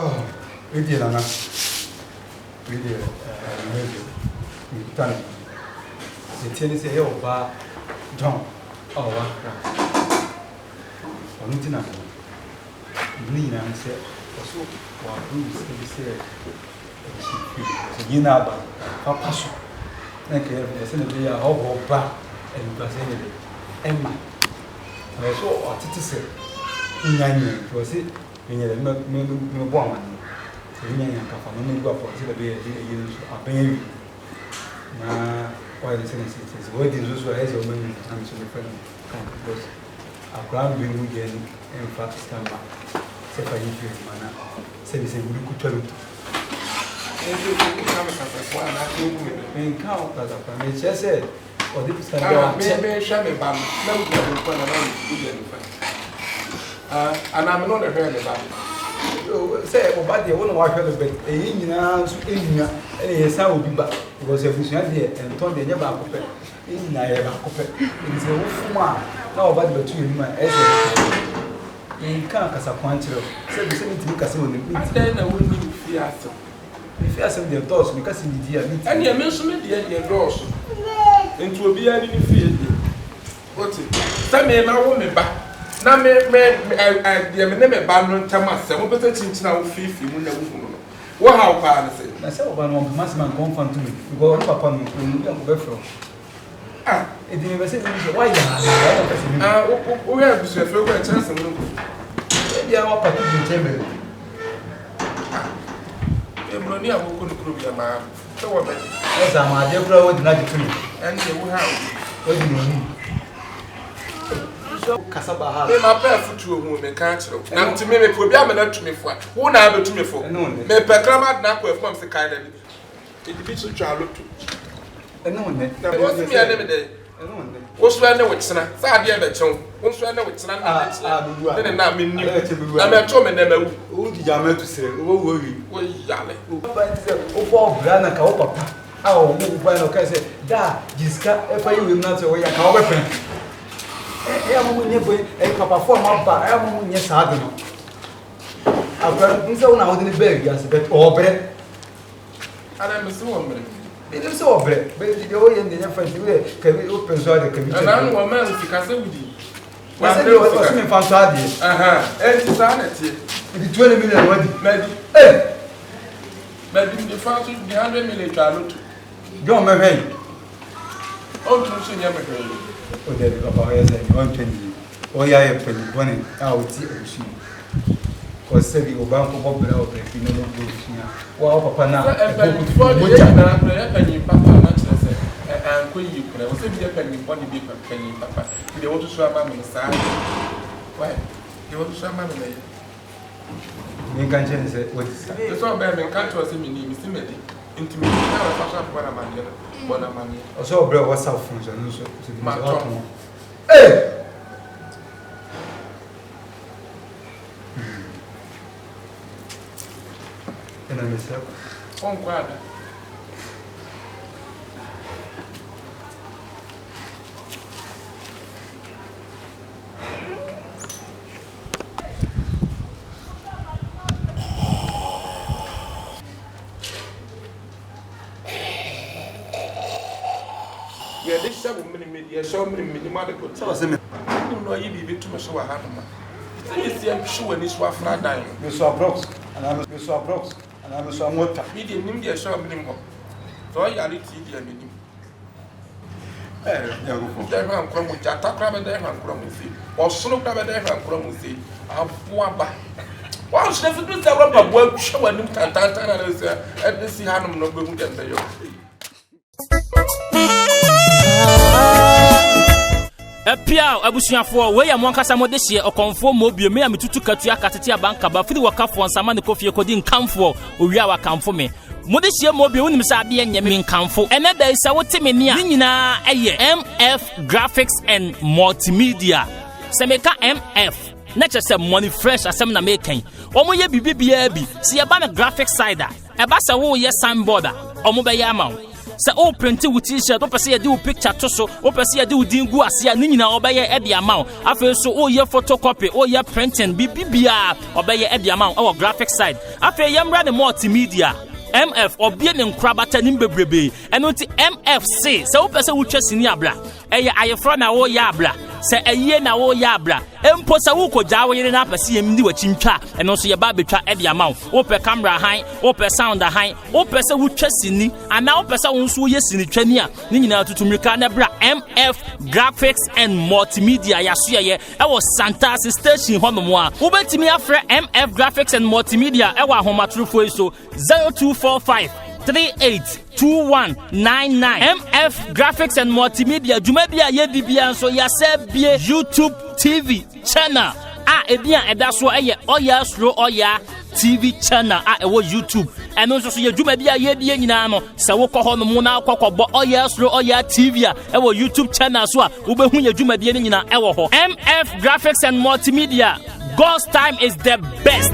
Oh, ready, Lana. Ready, ready. The tennis is over. John, oh, I'm not enough. Lean and said, so, what Bruce said, you know, Papa. Thank you. I said, we are all back and Brazil. Emma. I saw what it is. In was it? In a woman. In a cafe, no go for the use a baby. Why the sentence is what is also as a woman comes to the friend. Because a ground being again in fact stand back. Say for you, man. Say the same good to count as a family. Just said, or this time, maybe shall be bad. And I'm not a very bad. Say, about the one wife of the bed, a yin and a sound would be back. It was a vision here and told the never puppet. In I have a puppet. It is a wolf man. Now, about the two men as a in Canacas, a quantity. Said the same thing as someone. Then I wouldn't be fear. If you ask them doors, because in the dear, and you mentioned the doors into a beer in field. What's it? Some men are women back. Now, I never abandoned Thomas, and what better things now, 50 when the woman. What how far I say? I said, one must man confront to me. You go up upon me, from. Ah, it didn't say, why we have to say, a chance and maybe our particular chamber. Money I will prove your man. So, as I'm a dear brother, not to me. And you will have what do you mean? Casaba, my pair for 2 women can't. Now to me, it will be a minute to me for. Who now to me for? No, may Pecrama not with from the kind of individual child look to. And no one, there was me another day. What's when the witch, Sadia Betchon, what's when the witch, and now mean you. I'm a chum and never would you to say, oh, were you? Oh, Yale. Oh, Brana Kaopa. Oh, move by say, da, Jiska, if I will not away a cow weapon. I am a papa for my bar, I am yes, I don't know. I've got this own out in the bed, yes, but all bread. And I'm a woman. It is so bread, but the oil and the different way can be open so the committee. And I'm one man who can say with you. Well, I was in Fantasy. And sanity. The 20 million what? Maybe. Eh! Maybe the France will be 100 million. Don't marry. Oh, to see you. Oh, there is about 120. Oh, yeah, I put 20 out here. Or said you about to pop it out if you know well, Papa now. Penny, Papa, and Queen, you could have said, penny, one big penny, Papa. They want to show mammy inside. Why? They want to show mammy. You can't say what is it? So, baby, can't you see me, Miss Timothy? Into me, one of money. So, bro, what's up, friends? And also to my tongue. Hey! And I miss up. Oh, God. Yeah, this 7 minutes, so many minimal. So, I don't know you be too much of a hammer. I'm sure this was flat dying. You saw Brooks, and I was so Brooks. And I was somewhat medium India show minimum. So I got it and minimum. I'm come with Jata Crabber there and come with it. Or Snow Crabber there and come with it. I'm poor back. Why should I do that rubber work show and and this see how I'm not going to get there. Epia abusuafo we ya mwankasa modehye okonfo mobio me ya mitutu katua katete abanka ba firi wakafo nsama ne kofie kodi nkamfo owia wakamfo me modehye mobio wonim sa ade nyame nkamfo ene da isa wotemeni a nyina eye MF Graphics and Multimedia semeka MF na chese money fresh asem na mekan omo ye bibibia bi se ye ba na graphic side a eba se wo ye signboard a omo be ye ama se o print wo t-shirt o pese ye de wo picture to so o pese ye de wo din gu ase a ni nyina obeye e de ama afa so o ye photocopy o ye printing bibia obeye e de ama o graphic side afa ye mra ne multimedia MF obie ne nkrabata nim bebrebe eno ti MFC se wo pese wo twasini abla eye ayefro na wo ya abla se eye na wo ya abla empo se wo koja wo yire na pese yem ndi wachintwa eno so ye ba betwa e de ama wo pe camera han wo pe sound han wo pese wo twasini ana wo pese wo nso ye sini twani a ni nyina tutumrika na bra MF Graphics and Multimedia ya so ye e wo Santasi station honomo a wo betimi afre MF Graphics and Multimedia e wo ahomatrofo so 0245 382199 MF Graphics and Multimedia Jumedia Yedibia so Yasebie YouTube TV channel ebia edaso eye oya slow oya TV channel ewo YouTube eno so ye Jumedia Yedie nyina no se wo kọ hono mu na akọkọbọ oya slow oya TV ewo YouTube channel so a wo behu ye Jumedia nyina ewo ho MF Graphics and Multimedia God's time is the best.